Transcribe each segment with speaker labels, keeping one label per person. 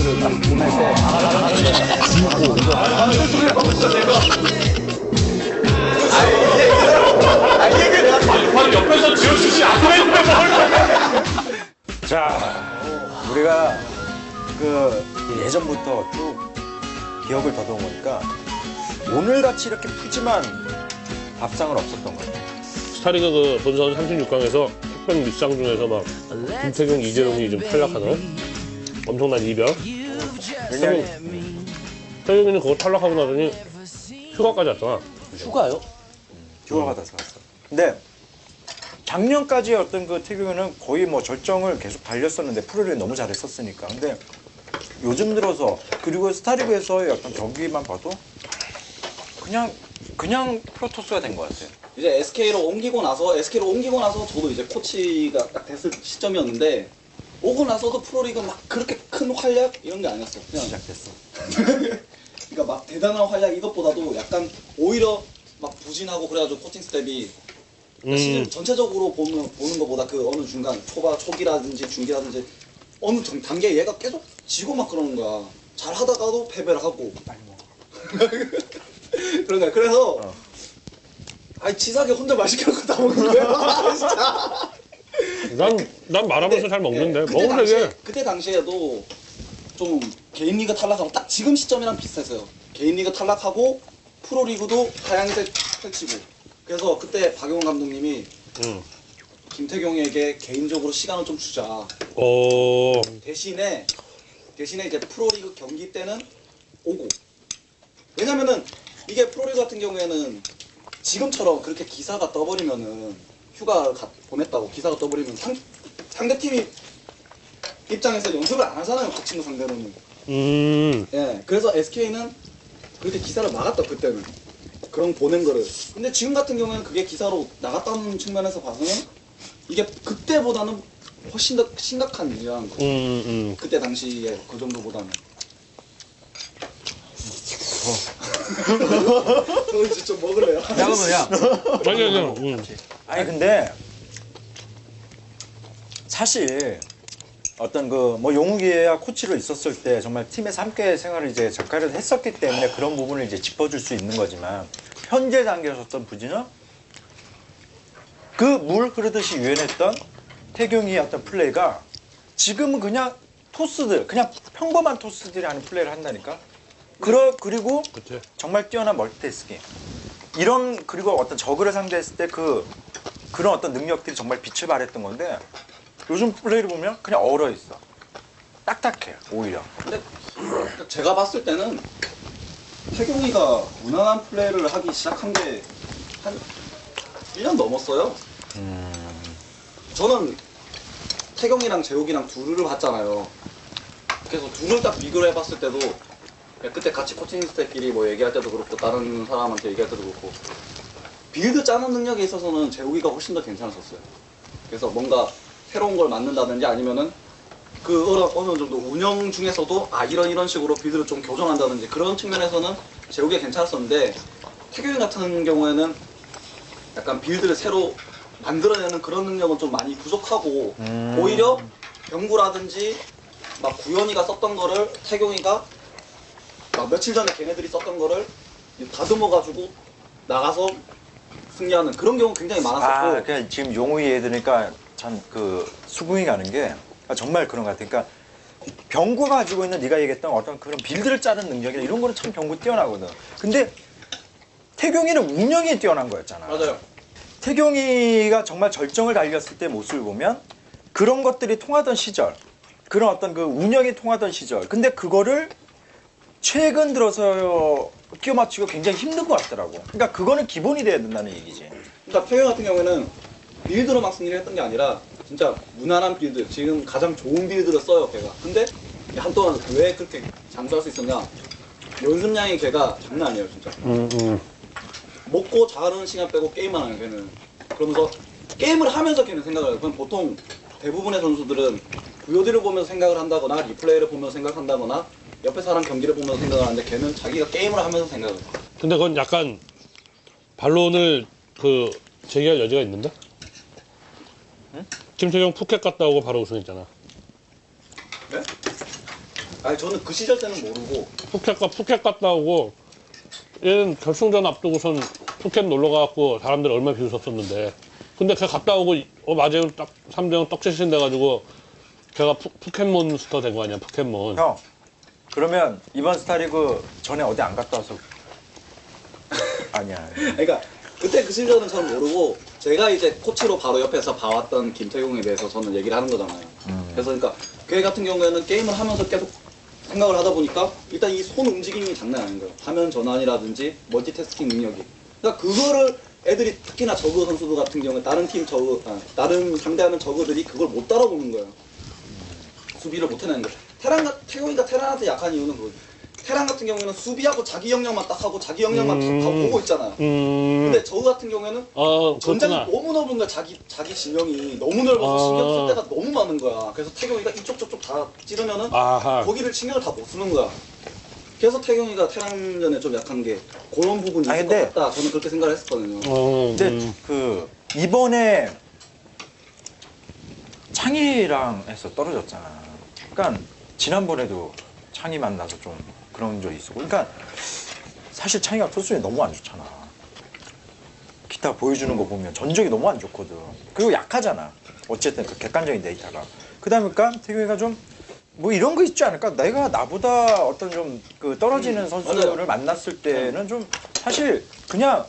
Speaker 1: 코치를 딱 보낼 때
Speaker 2: 바로 옆에서 지어주지 않고 뭘.
Speaker 1: 자, 우리가 그 예전부터 쭉 기억을 더듬으니까 오늘같이 이렇게 푸짐한 밥상은 없었던 것 같아요.
Speaker 2: 스타리그 그 본선 36강에서 흑백 밑상 중에서 막 김태경, 이재동이 좀 탈락하는 엄청난 이별.
Speaker 1: 왜냐면
Speaker 2: 태경이는 그거 탈락하고 나더니 휴가까지 왔잖아.
Speaker 3: 휴가요?
Speaker 1: 휴가 받아서 갔어. 근데 작년까지 어떤 그 태경이는 거의 뭐 절정을 계속 달렸었는데 프로를 너무 잘했었으니까. 근데 요즘 들어서 그리고 스타리그에서의 어떤 경기만 봐도 그냥 프로토스가 된 것 같아요.
Speaker 3: 이제 SK로 옮기고 나서 저도 이제 코치가 딱 됐을 시점이었는데 오고 나서도 프로리그 막 그렇게 큰 활약 이런 게 아니었어. 그냥
Speaker 1: 시작됐어.
Speaker 3: 그러니까 막 대단한 활약 이것보다도 약간 오히려 막 부진하고 그래가지고 코칭 스텝이 시즌 전체적으로 보는 것보다 그 어느 중간 초기라든지 중기라든지 어느 단계에 얘가 계속 지고 막 그러는 거야. 잘 하다가도 패배를 하고.
Speaker 1: 빨리 먹어.
Speaker 3: 그런 거야. 그래서 아니 치사하게 혼자 맛있게 먹고 다 먹는 거야. 진짜.
Speaker 2: 난 말하면서 잘 먹는데 먹으면 되게.
Speaker 3: 그때 당시에도 좀 개인 리그 탈락하고 딱 지금 시점이랑 비슷했어요. 개인 리그 탈락하고 프로리그도 하향세 펼치고. 그래서 그때 박용훈 감독님이 김태경에게 개인적으로 시간을 좀 주자. 대신에 이제 프로리그 경기 때는 오고. 왜냐면은 이게 프로리그 같은 경우에는 지금처럼 그렇게 기사가 떠버리면은 휴가 보냈다고 기사가 떠버리면 상대팀이 입장에서 연습을 안 하잖아요. 그 친구 상대로는. 예, 그래서 SK는 그렇게 기사를 막았다 그때는. 그런 보낸 거를. 근데 지금 같은 경우에는 그게 기사로 나갔다는 측면에서 봐서는 이게 그때보다는 훨씬 더 심각한 문제라는 거죠. 그때 당시에 그 정도보다는. 저 이제 좀 먹을래요?
Speaker 1: 야. 아니 근데 사실 어떤 그 뭐 용욱이야 코치로 있었을 때 정말 팀에서 함께 생활을 이제 적합을 했었기 때문에 그런 부분을 이제 짚어줄 수 있는 거지만 현재 단계에서 어떤 부진은 그 물 흐르듯이 유연했던 태경이의 어떤 플레이가 지금은 그냥 토스들 그냥 평범한 토스들이 하는 플레이를 한다니까. 그리고
Speaker 2: 그치.
Speaker 1: 정말 뛰어난 멀티태스킹 이런 그리고 어떤 저그를 상대했을 때 그런 어떤 능력들이 정말 빛을 발했던 건데 요즘 플레이를 보면 그냥 얼어 있어. 딱딱해 오히려.
Speaker 3: 근데 제가 봤을 때는 태경이가 무난한 플레이를 하기 시작한 게 한 1년 넘었어요. 저는 태경이랑 재욱이랑 둘을 봤잖아요. 그래서 둘을 딱 비교를 해봤을 때도 그때 같이 코칭 스태프끼리 뭐 얘기할 때도 그렇고 다른 사람한테 얘기할 때도 그렇고 빌드 짜는 능력에 있어서는 재욱이가 훨씬 더 괜찮았었어요. 그래서 뭔가 새로운 걸 만든다든지 아니면은 그 어느 정도 운영 중에서도 이런 식으로 빌드를 좀 교정한다든지 그런 측면에서는 재욱이가 괜찮았었는데 태경이 같은 경우에는 약간 빌드를 새로 만들어내는 그런 능력은 좀 많이 부족하고 오히려 병구라든지 막 구현이가 썼던 거를 태경이가 막 며칠 전에 걔네들이 썼던 거를 다듬어가지고 나가서 승리하는 그런 경우 굉장히 많았었고.
Speaker 1: 그냥 지금 용우이 애들니까 참 그 수긍이 가는 게 정말 그런 것 같아. 그러니까 병구가 가지고 있는 네가 얘기했던 어떤 그런 빌드를 짜는 능력이나 이런 거는 참 병구 뛰어나거든. 근데 태경이는 운영이 뛰어난 거였잖아.
Speaker 3: 맞아요.
Speaker 1: 태경이가 정말 절정을 달렸을 때 모습을 보면 그런 것들이 통하던 시절, 그런 어떤 그 운영이 통하던 시절. 근데 그거를 최근 들어서 끼워 맞추기가 굉장히 힘든 것 같더라고. 그러니까 그거는 기본이 돼야 된다는 얘기지.
Speaker 3: 그러니까 태경 같은 경우에는 빌드로만 승리를 했던 게 아니라 진짜 무난한 빌드, 지금 가장 좋은 빌드를 써요 걔가. 근데 한동안 왜 그렇게 장수할 수 있었냐, 연습량이 걔가 장난 아니에요 진짜. 먹고 자는 시간 빼고 게임만 하는 걔는. 그러면서 게임을 하면서 걔는 생각을 해요. 그럼 보통 대부분의 선수들은 VOD를 보면서 생각을 한다거나 리플레이를 보면서 생각한다거나 옆에 사람 경기를 보면서 생각을 하는데 걔는 자기가 게임을 하면서 생각을 해요.
Speaker 2: 근데 그건 약간 반론을 그 제기할 여지가 있는데?
Speaker 1: 응?
Speaker 2: 김태경 푸켓 갔다 오고 바로 우승했잖아.
Speaker 3: 네? 아니 저는 그 시절 때는 모르고
Speaker 2: 푸켓 갔다 오고 얘는 결승전 앞두고선 푸켓 놀러 가갖고 사람들 얼마나 비웃었었는데 근데 걔 갔다 오고 맞아요 딱 3대0 떡시신 돼가지고 걔가 푸켓몬스터 된 거 아니야 푸켓몬.
Speaker 1: 형 그러면 이번 스타리그 전에 어디 안 갔다 와서 아니야.
Speaker 3: 그러니까 그때 그 시절은 저는 모르고 제가 이제 코치로 바로 옆에서 봐왔던 김태용에 대해서 저는 얘기를 하는 거잖아요. 그래서 그러니까 걔 같은 경우에는 게임을 하면서 계속 생각을 하다 보니까 일단 이 손 움직임이 장난 아닌 거예요. 화면 전환이라든지 멀티태스킹 능력이. 그러니까 그거를 애들이 특히나 저그 선수들 같은 경우에 다른 팀 저그, 다른 상대하는 저그들이 그걸 못 따라오는 거예요. 수비를 못 해내는 거예요. 태용이가 테란한테 약한 이유는 그거예요. 테란 같은 경우에는 수비하고 자기 역량만 딱 하고 자기 역량만 다 보고 있잖아요. 근데 저그 같은 경우에는 전장이
Speaker 2: 그렇구나.
Speaker 3: 너무 넓은 거야. 자기 진영이 너무 넓어서 신경 쓸 때가 너무 많은 거야. 그래서 태경이가 이쪽 저쪽 다 찌르면은
Speaker 2: 아하.
Speaker 3: 거기를 신경을 다 못 쓰는 거야. 그래서 태경이가 테란전에 좀 약한 게 그런 부분이
Speaker 1: 아니,
Speaker 3: 있을 것
Speaker 1: 근데-
Speaker 3: 같다. 저는 그렇게 생각을 했었거든요.
Speaker 1: 근데 그 이번에 창희랑 해서 떨어졌잖아. 그러니까 지난번에도 창희 만나서 좀 그런 적이 있었고. 그러니까 사실 창희가 투수에 너무 안 좋잖아. 기타 보여주는 거 보면 전적이 너무 안 좋거든. 그리고 약하잖아. 어쨌든 그 객관적인 데이터가. 그다음에 태경이가 좀 뭐 이런 거 있지 않을까? 내가 나보다 어떤 좀 그 떨어지는 선수를
Speaker 3: 맞아요.
Speaker 1: 만났을 때는 좀 사실 그냥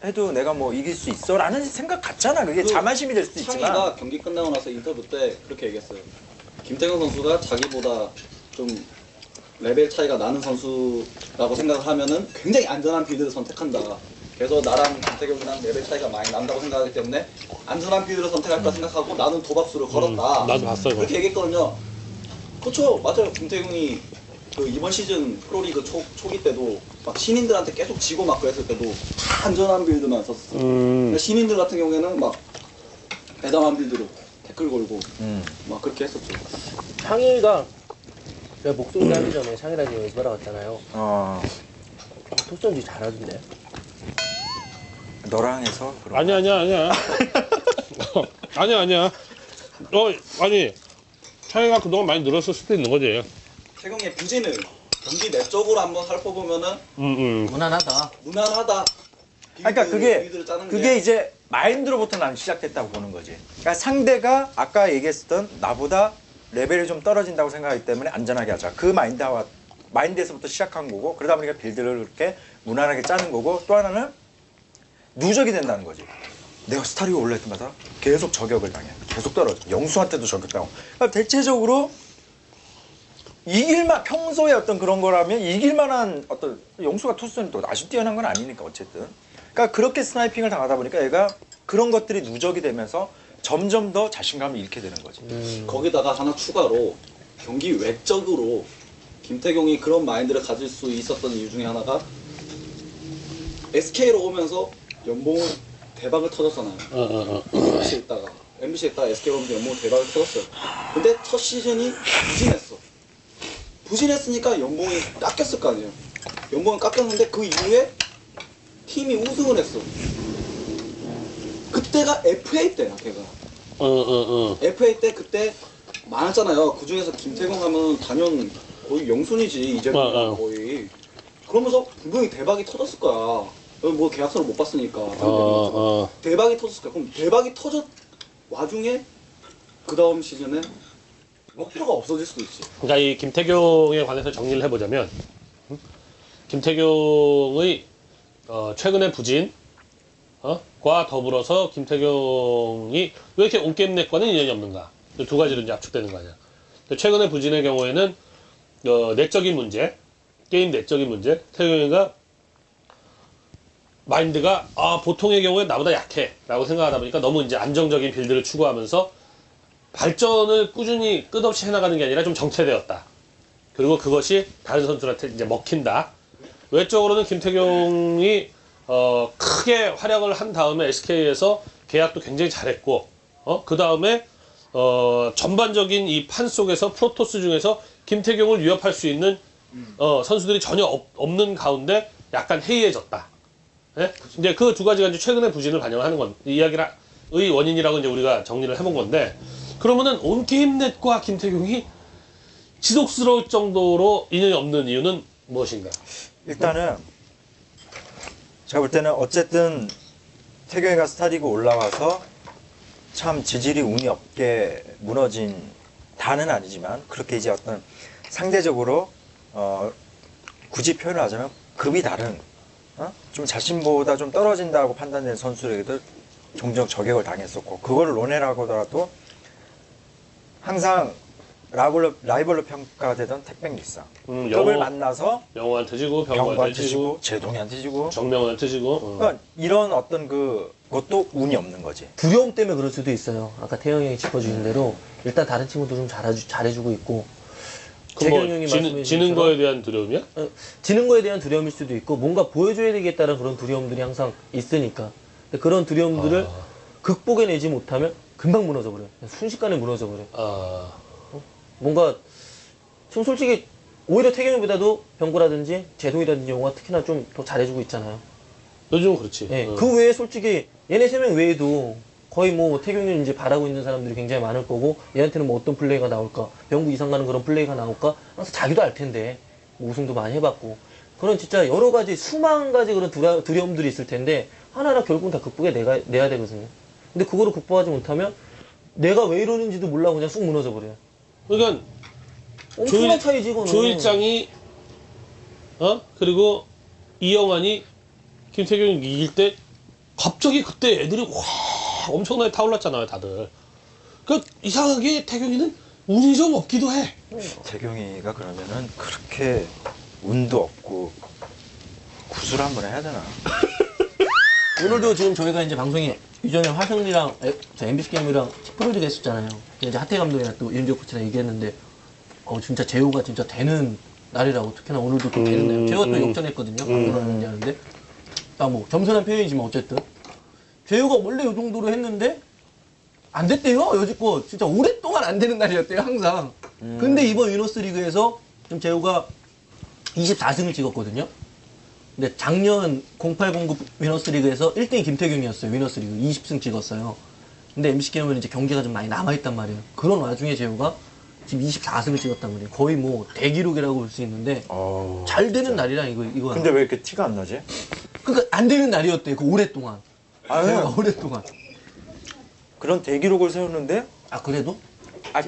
Speaker 1: 해도 내가 뭐 이길 수 있어라는 생각 같잖아. 그게
Speaker 3: 그
Speaker 1: 자만심이 될 수도 있지만.
Speaker 3: 창희가 경기 끝나고 나서 인터뷰 때 그렇게 얘기했어요. 김태경 선수가 자기보다 좀 레벨 차이가 나는 선수라고 생각을 하면은 굉장히 안전한 빌드를 선택한다. 그래서 나랑 김태경이랑 레벨 차이가 많이 난다고 생각하기 때문에 안전한 빌드를 선택할까 생각하고 나는 도박수를 걸었다.
Speaker 2: 나도 봤어, 이거.
Speaker 3: 그렇게 얘기했거든요. 그렇죠. 맞아요. 김태경이 그 이번 시즌 프로리그 초기 때도 막 신인들한테 계속 지고 막 그랬을 때도 다 안전한 빌드만 썼어. 근데 신인들 같은 경우에는 막 대담한 빌드로 태클 걸고 막 그렇게 했었죠.
Speaker 4: 창희가 제가 목소리 하기 전에 창희라는 이름이 돌아왔잖아요. 토스전지 잘하던데.
Speaker 1: 너랑 해서 그런.
Speaker 2: 아니야. 아니야. 아니 차이가 그동안 많이 늘었을 수도 있는 거지.
Speaker 3: 태경의 부진을 경기 내적으로 한번 살펴보면은
Speaker 4: 무난하다.
Speaker 3: 무난하다.
Speaker 1: 그러니까
Speaker 3: 빌드를 짜는
Speaker 1: 그게 이제 마인드로부터 난 시작됐다고 보는 거지. 그러니까 상대가 아까 얘기했었던 나보다 레벨이 좀 떨어진다고 생각하기 때문에 안전하게 하자. 그 마인드에서부터 시작한 거고, 그러다 보니까 빌드를 그렇게 무난하게 짜는 거고, 또 하나는 누적이 된다는 거지. 내가 스타리그 올라올 때마다 계속 저격을 당해. 계속 떨어져. 영수한테도 저격당하고. 그러니까 대체적으로 평소에 어떤 그런 거라면 이길만한 어떤 영수가 투수는 또 아주 뛰어난 건 아니니까 어쨌든. 그러니까 그렇게 스나이핑을 당하다 보니까 얘가 그런 것들이 누적이 되면서 점점 더 자신감을 잃게 되는 거지.
Speaker 3: 거기다가 하나 추가로 경기 외적으로 김태경이 그런 마인드를 가질 수 있었던 이유 중에 하나가 SK로 오면서 연봉을 대박을 터졌잖아요. MBC에 있다가 SK로 오면서 연봉을 대박을 터졌어요. 근데 첫 시즌이 부진했으니까 연봉이 깎였을 거 아니에요. 연봉을 깎였는데 그 이후에 팀이 우승을 했어. 그때가 FA 때야, 걔가. FA 때 그때 많았잖아요. 그 중에서 김태경 하면 단연 거의 영순이지, 이제는 거의. 그러면서 분명히 대박이 터졌을 거야. 뭐 계약서를 못 봤으니까. 대박이 터졌을 거야. 그럼 대박이 터졌 와중에 그 다음 시즌에 목표가 없어질 수도 있지.
Speaker 2: 그러니까 이 김태경에 관해서 정리를 해보자면 김태경의 최근의 부진 과 더불어서 김태경이 왜 이렇게 온게임넷과는 인연이 없는가, 두 가지로 이제 압축되는 거 아니야. 최근의 부진의 경우에는 내적인 문제, 게임 내적인 문제. 태경이가 마인드가 보통의 경우에 나보다 약해 라고 생각하다 보니까 너무 이제 안정적인 빌드를 추구하면서 발전을 꾸준히 끝없이 해나가는 게 아니라 좀 정체되었다. 그리고 그것이 다른 선수한테 이제 먹힌다. 외적으로는 김태경이 크게 활약을 한 다음에 SK에서 계약도 굉장히 잘했고, 그 다음에 전반적인 이 판 속에서 프로토스 중에서 김태경을 위협할 수 있는 선수들이 전혀 없는 가운데 약간 해이해졌다. 네? 이제 그 두 가지가 이제 최근의 부진을 반영하는 건 이야기의 원인이라고 이제 우리가 정리를 해본 건데, 그러면은 온게임넷과 김태경이 지속스러울 정도로 인연이 없는 이유는 무엇인가?
Speaker 1: 일단은 제가 볼 때는 어쨌든 태경이가 스타리그 올라와서 참 지질이 운이 없게 무너진 다는 아니지만 그렇게 이제 어떤 상대적으로 굳이 표현을 하자면 급이 다른 좀 자신보다 좀 떨어진다고 판단된 선수에게도 종종 저격을 당했었고 그거를 논해라고 하더라도 항상 라이벌로 평가되던 택백리사 급을 만나서
Speaker 2: 영호한테 지고 병호한테
Speaker 1: 병구한테
Speaker 2: 지고
Speaker 1: 지고 제동이한테 지고
Speaker 2: 정명한테 지고
Speaker 1: 그러니까 이런 어떤 그것도 운이 없는 거지.
Speaker 4: 두려움 때문에 그럴 수도 있어요. 아까 태영이 형이 짚어주신 대로 일단 다른 친구도 좀 잘해주고 있고 재경이 형이 말씀해
Speaker 2: 지는 거에 대한 두려움이야?
Speaker 4: 지는 거에 대한 두려움일 수도 있고 뭔가 보여줘야 되겠다는 그런 두려움들이 항상 있으니까 근데 그런 두려움들을 극복해내지 못하면 금방 무너져 버려요. 순식간에 무너져 버려요. 뭔가 지금 솔직히 오히려 태경이보다도 병구라든지 제동이라든지 영호가 특히나 좀 더 잘해주고 있잖아요.
Speaker 2: 요즘은 그렇지.
Speaker 4: 예, 그 외에 솔직히 얘네 3명 외에도 거의 뭐 태경이를 이제 바라고 있는 사람들이 굉장히 많을 거고 얘한테는 뭐 어떤 플레이가 나올까 병구 이상 가는 그런 플레이가 나올까 항상 자기도 알 텐데 뭐 우승도 많이 해봤고 그런 진짜 여러 가지 수만 가지 그런 두려움들이 있을 텐데 하나하나 결국은 다 극복해 내야 되거든요. 근데 그거를 극복하지 못하면 내가 왜 이러는지도 몰라 그냥 쑥 무너져 버려요.
Speaker 2: 그러니까
Speaker 4: 엄청난 차이지 이거는.
Speaker 2: 조일장이 그리고 이영환이 김태경이 이길 때 갑자기 그때 애들이 확 엄청나게 타올랐잖아요 다들. 그 이상하게 태경이는 운이 좀 없기도 해.
Speaker 1: 태경이가 그러면은 그렇게 운도 없고 구슬 한번 해야 되나?
Speaker 4: 오늘도 지금 저희가 이제 방송이 이전에 화성이랑 MBC 게임이랑 프로젝트 했었잖아요. 이제 하태 감독이랑 또 이은재 코치랑 얘기했는데 진짜 재호가 진짜 되는 날이라고 특히나 오늘도 또 되는 날. 재호가 또 역전했거든요. 방송하는 하는데 뭐 겸손한 표현이지만 어쨌든 재호가 원래 이 정도로 했는데 안 됐대요. 여지껏 진짜 오랫동안 안 되는 날이었대요 항상. 근데 이번 위너스 리그에서 지금 재호가 24승을 찍었거든요. 근데 작년 0809 위너스 리그에서 1등이 김태경이었어요. 위너스 리그 20승 찍었어요. 근데 MC 게임은 이제 경기가 좀 많이 남아있단 말이에요. 그런 와중에 재호가 지금 24승을 찍었단 말이에요. 거의 뭐 대기록이라고 볼 수 있는데 잘 되는 날이라 이거.
Speaker 1: 근데 왜 이렇게 티가 안 나지?
Speaker 4: 그러니까 안 되는 날이었대요. 그 오랫동안.
Speaker 1: 아유.
Speaker 4: 재호가 오랫동안.
Speaker 1: 그런 대기록을 세우는데?
Speaker 4: 아 그래도?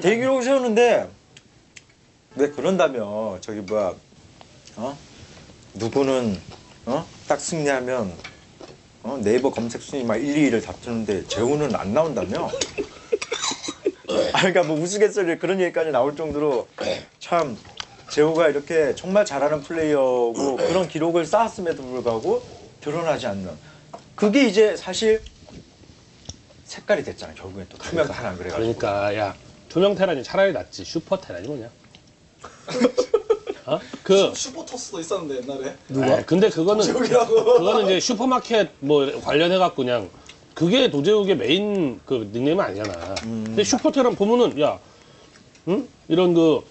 Speaker 1: 대기록을 세우는데 왜 그런다며 저기 뭐야 누구는 딱 승리하면 네이버 검색 순위 막 1, 2위를 다투는데 재호는 안 나온다며? 그러니까 뭐 우스갯소리 그런 얘기까지 나올 정도로 참 재호가 이렇게 정말 잘하는 플레이어고 그런 기록을 쌓았음에도 불구하고 드러나지 않는 그게 이제 사실 색깔이 됐잖아. 결국엔 또 투명 테란 그래가지고.
Speaker 2: 그러니까 야 투명 테란이 차라리 낫지 슈퍼 테란이 뭐냐?
Speaker 3: 슈퍼 토스도 있었는데 옛날에.
Speaker 4: 누가?
Speaker 2: 근데 그거는
Speaker 3: 도제욱이라고.
Speaker 2: 이제 슈퍼마켓 뭐 관련해 갖고 그냥 그게 도제욱의 메인 그 닉네임은 아니잖아. 근데 슈퍼 테란 보면은 야, 이런 그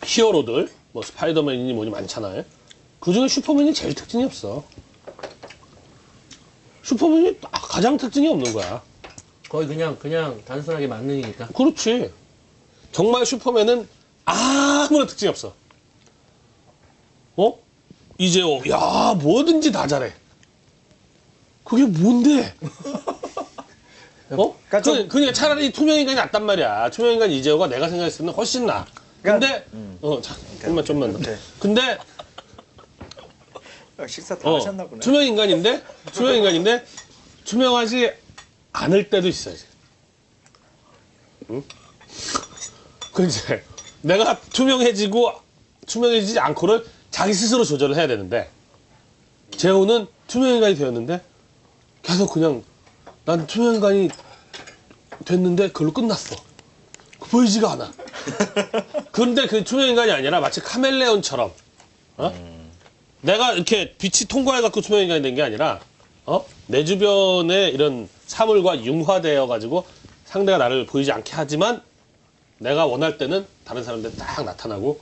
Speaker 2: 히어로들 뭐 스파이더맨이니 뭐니 많잖아요. 그 중에 슈퍼맨이 제일 특징이 없어. 슈퍼맨이 가장 특징이 없는 거야.
Speaker 4: 거의 그냥 단순하게 만능이니까.
Speaker 2: 그렇지. 정말 슈퍼맨은 아무런 특징이 없어. 이재호, 야, 뭐든지 다 잘해. 그게 뭔데?
Speaker 1: 그러니까 좀-
Speaker 2: 그냥 차라리 투명인간이 낫단 말이야. 투명인간 이재호가 내가 생각했을 때는 훨씬 나아. 근데, 좀만 더.
Speaker 1: 오케이.
Speaker 2: 근데,
Speaker 1: 식사 다 하셨나 보네.
Speaker 2: 투명인간인데, 투명하지 않을 때도 있어야지. 응? 그 이제, 내가 투명해지지 않고를 자기 스스로 조절을 해야 되는데, 재호는 투명인간이 되었는데, 계속 그냥, 난 투명인간이 됐는데, 그걸로 끝났어. 보이지가 않아. 그런데 그 투명인간이 아니라 마치 카멜레온처럼, 내가 이렇게 빛이 통과해갖고 투명인간이 된 게 아니라, 내 주변에 이런 사물과 융화되어가지고 상대가 나를 보이지 않게 하지만, 내가 원할 때는 다른 사람들 딱 나타나고,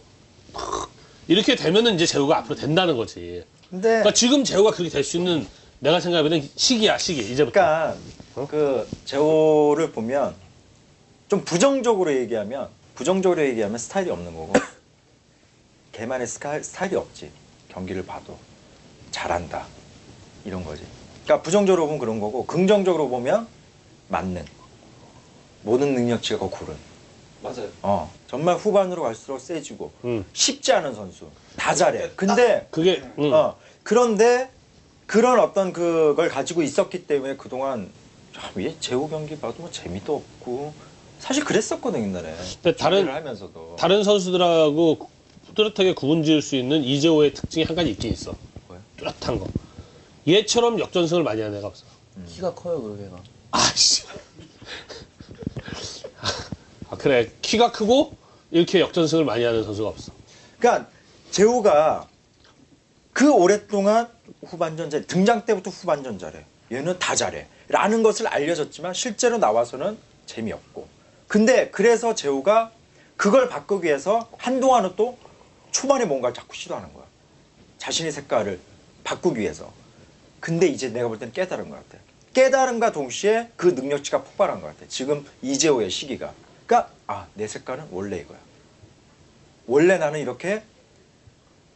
Speaker 2: 이렇게 되면은 이제 재호가 앞으로 된다는 거지.
Speaker 1: 근데
Speaker 2: 그러니까 지금 재호가 그렇게 될 수 있는 내가 생각하면 시기야, 이제부터.
Speaker 1: 그러니까 그 재호를 보면 좀 부정적으로 얘기하면 스타일이 없는 거고 걔만의 스타일이 없지. 경기를 봐도 잘한다 이런 거지. 그러니까 부정적으로 보면 그런 거고 긍정적으로 보면 맞는 모든 능력치가 고른.
Speaker 3: 맞아요.
Speaker 1: 정말 후반으로 갈수록 세지고 쉽지 않은 선수 다 잘해.
Speaker 3: 딱
Speaker 1: 근데
Speaker 2: 그게
Speaker 1: 그런데 그런 어떤 그걸 가지고 있었기 때문에 그동안 얘 제호 경기 봐도 뭐 재미도 없고 사실 그랬었거든 옛날에.
Speaker 2: 근데
Speaker 1: 준비를 하면서도.
Speaker 2: 다른 선수들하고 뚜렷하게 구분지을 수 있는 이재호의 특징이 한 가지 있긴 있어.
Speaker 1: 뭐야?
Speaker 2: 뚜렷한 거. 얘처럼 역전승을 많이 하는 애가 없어.
Speaker 4: 키가 커요, 그 걔가.
Speaker 2: 아씨. 아 그래 키가 크고 이렇게 역전승을 많이 하는 선수가 없어.
Speaker 1: 그러니까 제호가 그 오랫동안 후반전 잘해. 등장 때부터 후반전 잘해. 얘는 다 잘해. 라는 것을 알려졌지만 실제로 나와서는 재미없고. 근데 그래서 제호가 그걸 바꾸기 위해서 한동안은 또 초반에 뭔가를 자꾸 시도하는 거야. 자신의 색깔을 바꾸기 위해서. 근데 이제 내가 볼 때는 깨달은 것 같아. 깨달음과 동시에 그 능력치가 폭발한 것 같아. 지금 이재호의 시기가. 그러니까 내 색깔은 원래 이거야. 원래 나는 이렇게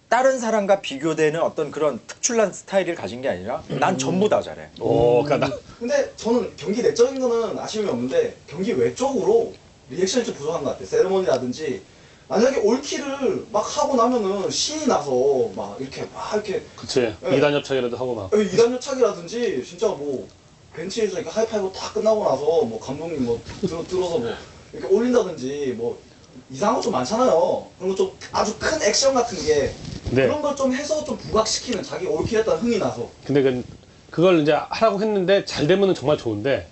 Speaker 1: 다른 사람과 비교되는 어떤 그런 특출난 스타일을 가진 게 아니라 난 전부 다 잘해.
Speaker 2: 그러니까
Speaker 5: 근데 저는 경기 내적인 거는 아쉬움이 없는데 경기 외적으로 리액션이 좀 부족한 것 같아요. 세레머니라든지 만약에 올킬을 막 하고 나면은 신이 나서 막 이렇게
Speaker 2: 그치.
Speaker 5: 네.
Speaker 2: 2단 협착이라도 하고 막.
Speaker 5: 2단 요착이라든지 진짜 뭐 벤치에서 이렇게 하이파이브 딱 끝나고 나서 뭐 감독님 뭐 들어서 뭐 이렇게 올린다든지 뭐 이상한 거 좀 많잖아요. 그런 거 좀 아주 큰 액션 같은 게
Speaker 2: 네.
Speaker 5: 그런 걸 좀 해서 좀 부각시키는 자기 올킬 했다는 흥이 나서
Speaker 2: 근데 그걸 이제 하라고 했는데 잘 되면은 정말 좋은데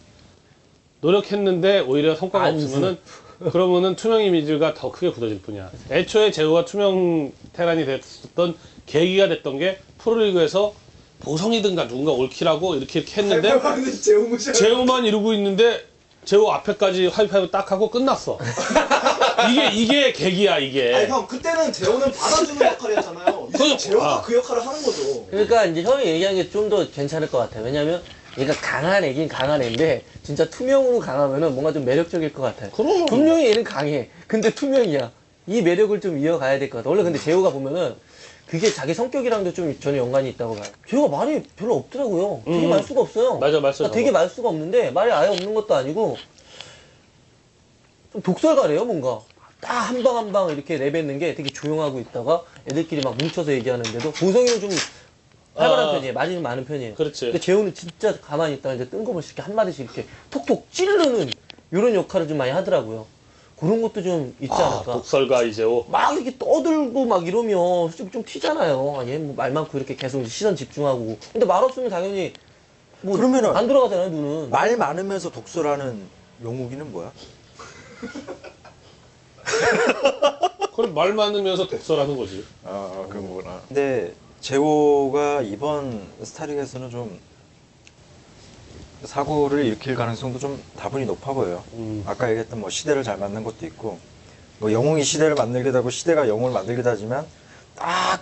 Speaker 2: 노력했는데 오히려 성과가 없으면은 그러면은 투명 이미지가 더 크게 굳어질 뿐이야. 애초에 제호가 투명 테란이 됐었던 계기가 됐던 게 프로리그에서 보성이든가 누군가 올킬하고 이렇게 했는데
Speaker 5: 하이파이브는 제우무시
Speaker 2: 제호만 이러고 있는데 제호 앞에까지 하이파이브 딱 하고 끝났어. 이게 계기야 이게.
Speaker 5: 아니 형 그때는 재호는 받아주는 역할이었잖아요. 이제 재호가 그 역할을 하는 거죠.
Speaker 4: 그러니까 이제 형이 얘기한 게 좀 더 괜찮을 것 같아요. 왜냐면 얘가 강한 애긴 강한 애인데 진짜 투명으로 강하면은 뭔가 좀 매력적일 것 같아요.
Speaker 2: 그럼.
Speaker 4: 분명히 얘는 강해. 근데 투명이야. 이 매력을 좀 이어가야 될 것 같아. 원래 근데 재호가 보면은 그게 자기 성격이랑도 좀 전혀 연관이 있다고 봐요. 재호가 말이 별로 없더라고요. 되게 말수가 없어요.
Speaker 2: 맞아, 말수가
Speaker 4: 되게 말수가 없는데 말이 아예 없는 것도 아니고 좀 독설가래요 뭔가. 딱 한 방 한 방 이렇게 내뱉는 게 되게 조용하고 있다가 애들끼리 막 뭉쳐서 얘기하는데도 보성이는 좀 활발한 편이에요. 말이 좀 많은 편이에요.
Speaker 2: 그렇지.
Speaker 4: 근데 재호는 진짜 가만히 있다가 이제 뜬금없이 이렇게 한마디씩 이렇게 톡톡 찌르는 이런 역할을 좀 많이 하더라고요. 그런 것도 좀 있지 않을까.
Speaker 2: 독설가 이재호.
Speaker 4: 막 이렇게 떠들고 막 이러면 솔직히 좀 튀잖아요. 얘 뭐 말 많고 이렇게 계속 시선 집중하고. 근데 말 없으면 당연히 뭐
Speaker 1: 그러면은
Speaker 4: 안 들어가잖아요, 눈은.
Speaker 1: 말 많으면서 독설하는 용욱이는 뭐야?
Speaker 2: 그럼 말 많으면서 독설하는 거지.
Speaker 1: 그런 거구나. 근데 제호가 이번 스타리그에서는 좀 사고를 일으킬 가능성도 좀 다분히 높아 보여요. 아까 얘기했던 뭐 시대를 잘 만난 것도 있고, 뭐 영웅이 시대를 만들기도 하고 시대가 영웅을 만들기도 하지만 딱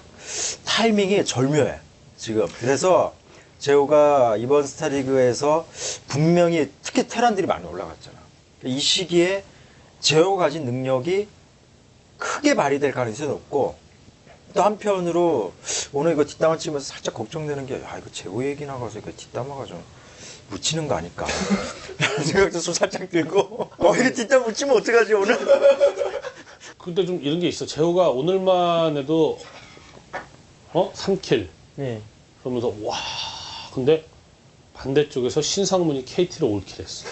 Speaker 1: 타이밍이 절묘해 지금. 그래서 제호가 이번 스타리그에서 분명히 특히 테란들이 많이 올라갔잖아. 이 시기에 제호가 가진 능력이 크게 발휘될 가능성이 높고, 또 한편으로 오늘 이거 뒷담화 찍으면서 살짝 걱정되는 게, 이거 제호 얘기 나가서 이거 뒷담화가 좀 묻히는 거 아닐까 이런 생각도 좀 살짝 들고, 이거 뒷담화 묻히면 어떡하지 오늘?
Speaker 2: 근데 좀 이런 게 있어. 제호가 오늘만 해도 3킬
Speaker 4: 네.
Speaker 2: 그러면서 와. 근데 반대쪽에서 신상문이 KT로 올킬했어.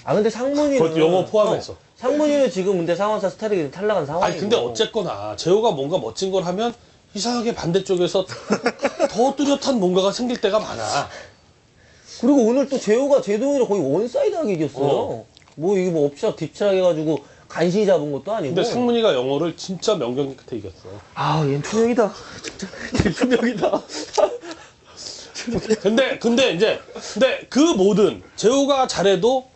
Speaker 4: 아 근데 상문이는
Speaker 2: 그것도 영어 포함해서.
Speaker 4: 상문이는 지금 근데 상황상 스타리그 탈락한 상황이고.
Speaker 2: 아니 근데 어쨌거나 제호가 뭔가 멋진 걸 하면 이상하게 반대쪽에서 더 뚜렷한 뭔가가 생길 때가 많아.
Speaker 4: 그리고 오늘 또 재호가 제동이랑 거의 원사이드하게 이겼어요. 뭐 이게 뭐 엎치락 뒤치락 해가지고 간신히 잡은 것도 아니고.
Speaker 2: 근데 상문이가 영어를 진짜 명경기 끝에 이겼어.
Speaker 4: 얘는 투명이다. 진짜 얘 투명이다.
Speaker 2: 근데 그 모든 제호가 잘해도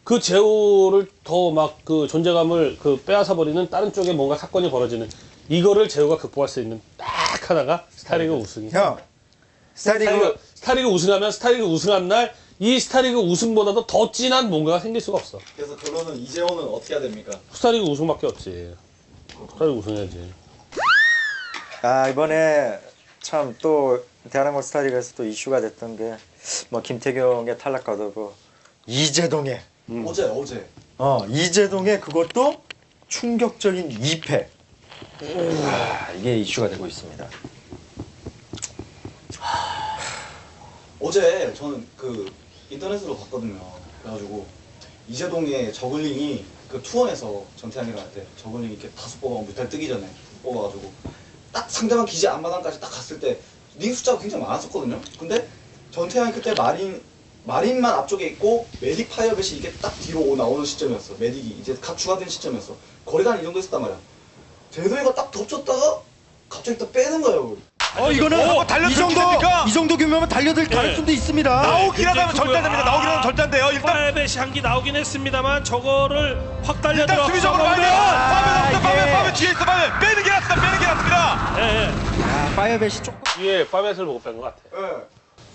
Speaker 2: 그 제호를 더 막 그 존재감을 빼앗아 버리는 다른 쪽에 뭔가 사건이 벌어지는 이거를 제호가 극복할 수 있는 딱 하나가 스타리그 우승이.
Speaker 1: 형,
Speaker 2: 스타리그 우승하면 스타리그 우승한 날 이 스타리그 우승보다도 더 진한 뭔가가 생길 수가 없어.
Speaker 5: 그래서 결론은 이재호는 어떻게 해야 됩니까?
Speaker 2: 스타리그 우승밖에 없지. 빨리 우승해야지.
Speaker 1: 아 이번에 참 또 대한항공 스타리그에서 또 이슈가 됐던 게 뭐 김태경의 탈락과도 뭐 이재동의
Speaker 5: 어제
Speaker 1: 이재동의 그것도 충격적인 2패. 이게 이슈가 되고 있습니다.
Speaker 5: 어제 저는 그 인터넷으로 봤거든요. 그래가지고 이재동의 저글링이 그 투원에서 전태양이랑 할 때 저글링 이렇게 5번 뮤탈 뜨기 전에 뽑아가지고 딱 상대방 기지 앞마당까지 딱 갔을 때 링 숫자가 굉장히 많았었거든요. 근데 전태양이 그때 마린만 앞쪽에 있고 메딕 파이어벳이 이게 딱 뒤로 나오는 시점이었어. 메딕이 이제 각 추가된 시점이었어. 거리가 한 이 정도 있었단 말이야. 제동이가 딱 덮쳤다가 갑자기 딱 빼는 거예요.
Speaker 1: 이거는
Speaker 6: 한번 달려들겠습니까?
Speaker 1: 이 정도 규모면 달려들 가능성도 있습니다.
Speaker 6: 나오기라도 하면 절대 안 됩니다. 나오기라도 하면 절대 안 돼요. 일단
Speaker 2: 파이벳이 한기 나오긴 했습니다만 저거를 확 달려들어.
Speaker 6: 일단 수비적으로 가야 돼요. 파면 뒤에 있어. 파면 빼는 게 낫습니다.
Speaker 2: 예,
Speaker 1: 파이어벳이 조금
Speaker 2: 뒤에 파벳을 보고 뺀 것 같아.
Speaker 5: 예.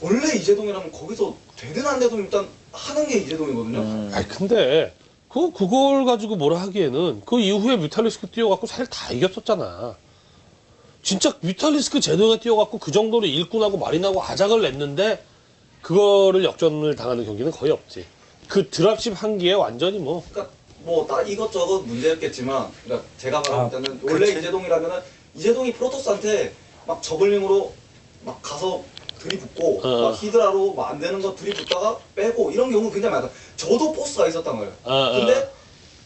Speaker 5: 원래 이재동이라면 거기서 되든 안 되든 일단 하는 게 이재동이거든요.
Speaker 2: 아니 근데 그걸 가지고 뭐라 하기에는 그 이후에 뮤탈리스크 뛰어갖고 사실 다 이겼었잖아. 진짜 뮤탈리스크 제도에 뛰어갖고 그 정도로 일꾼하고 마린하고 아작을 냈는데 그거를 역전을 당하는 경기는 거의 없지. 그 드랍십 한기에 완전히 뭐
Speaker 5: 그러니까 뭐 다 이것저것 문제였겠지만, 그러니까 제가 말할 때는 원래
Speaker 1: 그치.
Speaker 5: 이재동이라면은 이재동이 프로토스한테 막 저글링으로 막 가서 들이붙고 막 히드라로 뭐 안 되는 거 들이붙다가 빼고 이런 경우 굉장히 많다. 저도 포스가 있었단 거예요. 근데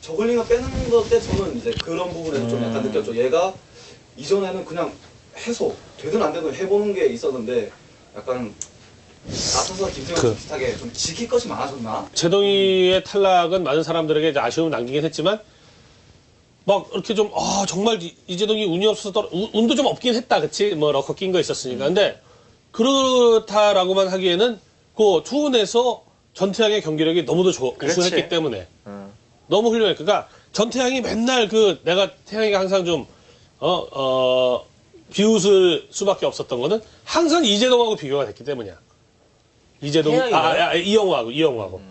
Speaker 5: 저글링을 빼는 것 때 저는 이제 그런 부분에서 좀 약간 느꼈죠. 얘가 이전에는 그냥 해서 되든 안 되든 해보는 게 있었는데 약간 나서서 김태형 비슷하게 좀 지킬 것이 많아졌나?
Speaker 2: 제동이의 탈락은 많은 사람들에게 이제 아쉬움을 남기긴 했지만 막 이렇게 좀 정말 이재동이 운이 없어서 운도 좀 없긴 했다, 그치? 뭐 러커 낀 거 있었으니까. 근데 그렇다라고만 하기에는 그 투혼에서 전태양의 경기력이 너무도 우수했기 때문에 너무 훌륭해. 그러니까 전태양이 맨날 내가 태양이가 항상 좀 비웃을 수밖에 없었던 거는 항상 이재동하고 비교가 됐기 때문이야. 이재동, 이영호하고.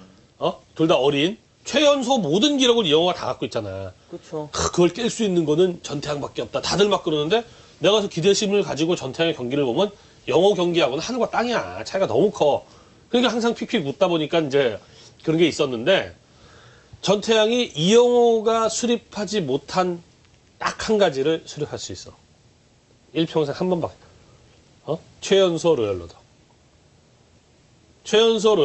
Speaker 2: 둘 다 어린. 최연소 모든 기록을 이영호가 다 갖고 있잖아.
Speaker 4: 그렇죠.
Speaker 2: 그걸 깰 수 있는 거는 전태양밖에 없다. 다들 막 그러는데 내가 그 기대심을 가지고 전태양의 경기를 보면 영호 경기하고는 하늘과 땅이야. 차이가 너무 커. 그러니까 항상 픽픽 웃다 보니까 이제 그런 게 있었는데 전태양이 이영호가 수립하지 못한 딱 한 가지를 수립할 수 있어. 일평생 한 번밖에. 최연소 로열로더. 최연소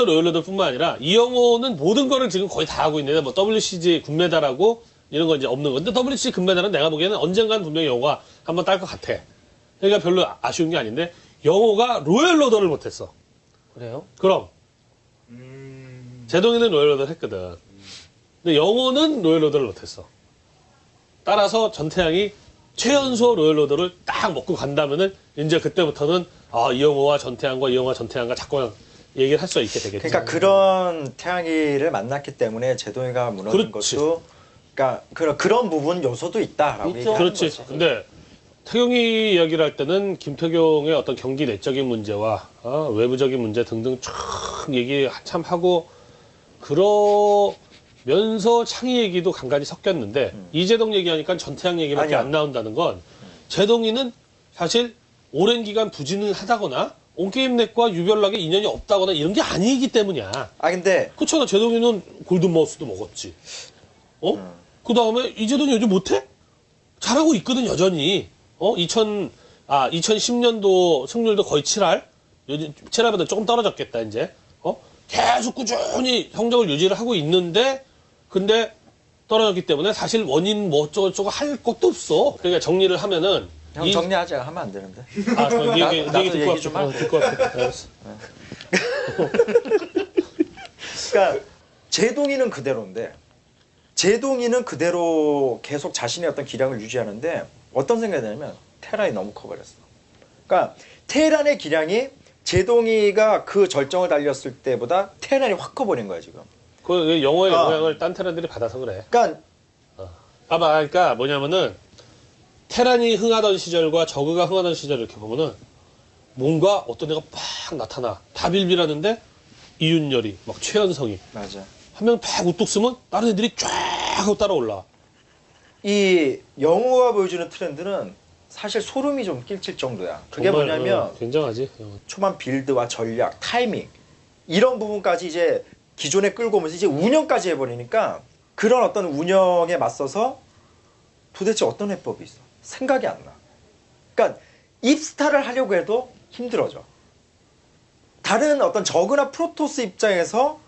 Speaker 2: 로열로더뿐만 아니라 이영호는 모든 거를 지금 거의 다 하고 있는데 뭐 WCG 금메달하고 이런 건 이제 없는 건데 WCG 금메달은 내가 보기에는 언젠간 분명히 영호가 한번 딸 것 같아. 그러니까 별로 아쉬운 게 아닌데 영호가 로열로더를 못했어.
Speaker 4: 그래요?
Speaker 2: 그럼 제동이는 로열로더를 했거든. 근데 영호는 로열로더를 못했어. 따라서 전태양이 최연소 로열로더를 딱 먹고 간다면은 이제 그때부터는 이영호와 전태양과 자꾸 얘기를 할 수 있게 되겠죠.
Speaker 1: 그러니까 그런 태양이를 만났기 때문에 제동이가 무너진
Speaker 2: 그렇지.
Speaker 1: 것도 그러니까 그런 부분 요소도 있다라고
Speaker 4: 있죠.
Speaker 1: 얘기하는
Speaker 2: 그렇지.
Speaker 1: 거죠.
Speaker 2: 근데 태경이 이야기를 할 때는 김태경의 어떤 경기 내적인 문제와 외부적인 문제 등등 쫙 얘기 한참 하고 그러면서 창희 얘기도 간간히 섞였는데 이재동 얘기하니까 전태양 얘기밖에
Speaker 1: 아니야.
Speaker 2: 안 나온다는 건 제동이는 사실 오랜 기간 부진을 하다거나 온게임넷과 유별나게 인연이 없다거나 이런 게 아니기 때문이야.
Speaker 1: 근데
Speaker 2: 그렇잖아. 제동이는 골든마우스도 먹었지. 그 다음에 이재동이 요즘 못해? 잘하고 있거든, 여전히. 2010년도 승률도 거의 7할? 요즘 7할보다 조금 떨어졌겠다, 이제. 계속 꾸준히 성적을 유지를 하고 있는데, 근데 떨어졌기 때문에 사실 원인 뭐 어쩌고저쩌고 할 것도 없어. 그러니까 정리를 하면은.
Speaker 1: 형 정리하자 하면 안 되는데.
Speaker 2: 네 얘기
Speaker 1: 나도
Speaker 2: 듣고
Speaker 1: 얘기 좀
Speaker 2: 왔어. 듣고 왔어. 알았어.
Speaker 1: 그러니까 제동이는 그대로인데 제동이는 그대로 계속 자신의 어떤 기량을 유지하는데 어떤 생각이 드냐면 테란이 너무 커버렸어. 그러니까 테란의 기량이 제동이가 그 절정을 달렸을 때보다 테란이 확 커버린 거야 지금.
Speaker 2: 그 영어의 영향을 딴 테란들이 받아서 그래.
Speaker 1: 그러니까
Speaker 2: 그러니까 뭐냐면은 테란이 흥하던 시절과 저그가 흥하던 시절 이렇게 보면은 뭔가 어떤 애가 팍 나타나. 다 빌빌하는데 이윤열이 막 최연성이
Speaker 1: 맞아.
Speaker 2: 한 명 팍 우뚝 쓰면 다른 애들이 쫙 하고 따라올라.
Speaker 1: 이 영호가 보여주는 트렌드는 사실 소름이 좀 끼칠 정도야. 그게
Speaker 2: 정말,
Speaker 1: 뭐냐면
Speaker 2: 굉장하지.
Speaker 1: 초반 빌드와 전략, 타이밍 이런 부분까지 이제 기존에 끌고 오면서 이제 운영까지 해버리니까 그런 어떤 운영에 맞서서 도대체 어떤 해법이 있어? 생각이 안 나. 그러니까 입스타를 하려고 해도 힘들어져. 다른 어떤 저그나 프로토스 입장에서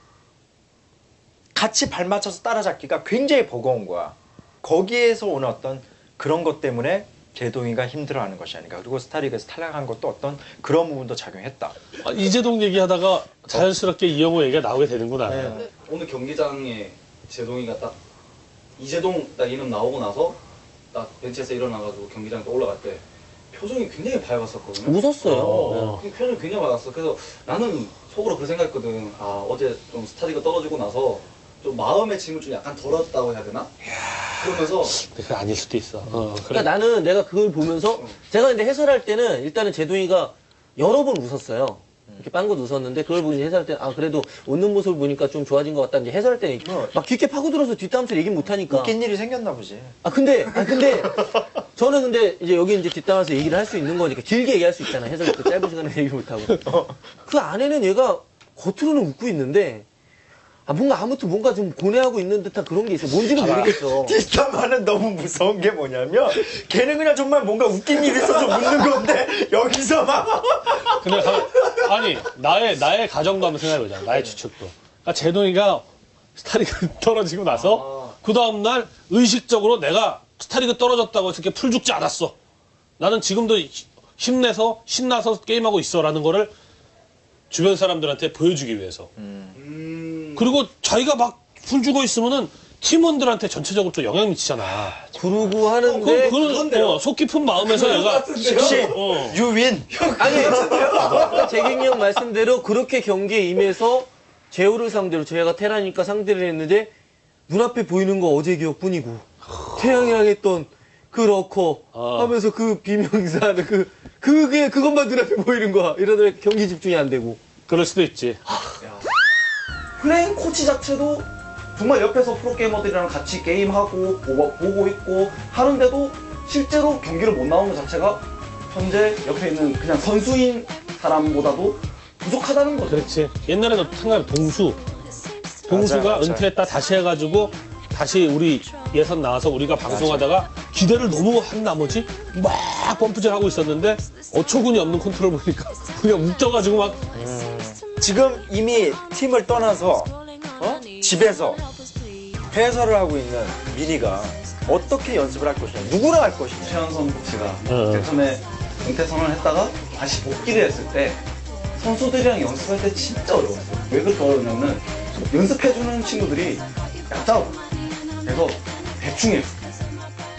Speaker 1: 같이 발맞춰서 따라잡기가 굉장히 버거운 거야. 거기에서 오는 어떤 그런 것 때문에 개동이가 힘들어하는 것이 아닌가. 그리고 스타리그에서 탈락한 것도 어떤 그런 부분도 작용했다.
Speaker 2: 아, 이재동 얘기하다가 자연스럽게 이영호 얘기가 나오게 되는구나.
Speaker 1: 네.
Speaker 3: 오늘 경기장에 제동이가 딱 이재동 딱 이름 나오고 나서 딱 벤치에서 일어나가지고 경기장에 올라갈 때 표정이 굉장히 밝았었거든요.
Speaker 4: 웃었어요.
Speaker 3: 표정이 굉장히 밝았어. 그래서 나는 속으로 그 생각했거든. 아 어제 좀 스타리그 떨어지고 나서 좀 마음의 짐을 좀 약간 덜었다고 해야 되나? 그러면서
Speaker 2: 그게 아닐 수도 있어. 그래.
Speaker 4: 그러니까 나는 내가 그걸 보면서 제가 근데 해설할 때는 일단은 제동이가 여러 번 웃었어요. 이렇게 빵긋 웃었는데 그걸 보고 이제 해설할 때 아 그래도 웃는 모습을 보니까 좀 좋아진 것 같다. 이제 해설할 때는 막 깊게 파고들어서 뒷담화를 얘기 못 하니까.
Speaker 1: 웃긴 일이 생겼나 보지.
Speaker 4: 근데 저는 근데 이제 여기 이제 뒷담화에서 얘기를 할 수 있는 거니까 길게 얘기할 수 있잖아. 해설 그 짧은 시간에 얘기 못 하고. 그 안에는 얘가 겉으로는 웃고 있는데 뭔가 아무튼 뭔가 좀 고뇌하고 있는 듯한 그런 게 있어. 뭔지는 모르겠어.
Speaker 1: 뒷담화는 너무 무서운 게 뭐냐면 걔는 그냥 정말 뭔가 웃긴 일이 있어서 웃는 건데 여기서 막
Speaker 2: 근데 아니 나의 가정도 한번 생각해보자. 나의 추측도. 그러니까 제동이가 스타리그 떨어지고 나서 그 다음날 의식적으로 내가 스타리그 떨어졌다고 해서 이렇게 풀 죽지 않았어. 나는 지금도 힘내서 신나서 게임하고 있어라는 거를 주변 사람들한테 보여주기 위해서. 그리고 자기가 막 풀 주고 있으면은 팀원들한테 전체적으로 또 영향 미치잖아.
Speaker 4: 그러고 하는데
Speaker 2: 그건 속 깊은 마음에서 얘가
Speaker 1: 즉시 유윈.
Speaker 4: 아니 재경이 형 말씀대로 그렇게 경기에 임해서 제호를 상대로 제가 테라니까 상대를 했는데 눈앞에 보이는 거 어제 기억뿐이고 태양이랑 했던 그 러커 하면서 그 비명사는 그게 그것만 눈앞에 보이는 거야. 이러다 경기 집중이 안 되고.
Speaker 2: 그럴 수도 있지.
Speaker 3: 플레잉 코치 자체도 정말 옆에서 프로게이머들이랑 같이 게임하고 보고 있고 하는데도 실제로 경기를 못 나오는 것 자체가 현재 옆에 있는 그냥 선수인 사람보다도 부족하다는 거죠.
Speaker 2: 그렇지. 옛날에는 생각해 동수가
Speaker 1: 맞아요.
Speaker 2: 은퇴했다 다시 해가지고 다시 우리 예선 나와서 우리가 방송하다가 기대를 너무 한 나머지 막 펌프질 하고 있었는데 어처구니 없는 컨트롤 보니까 그냥 웃져가지고 막
Speaker 1: 지금 이미 팀을 떠나서 집에서 해설을 하고 있는 미니가 어떻게 연습을 할 것이냐, 누구랑 할 것이냐.
Speaker 3: 최현성 코치가 처음에 은퇴 선언을 했다가 다시 복귀를 했을 때 선수들이랑 연습할 때 진짜 어려웠어요. 왜 그렇게 어려웠냐면 연습해주는 친구들이 얕아. 그래서 대충 해.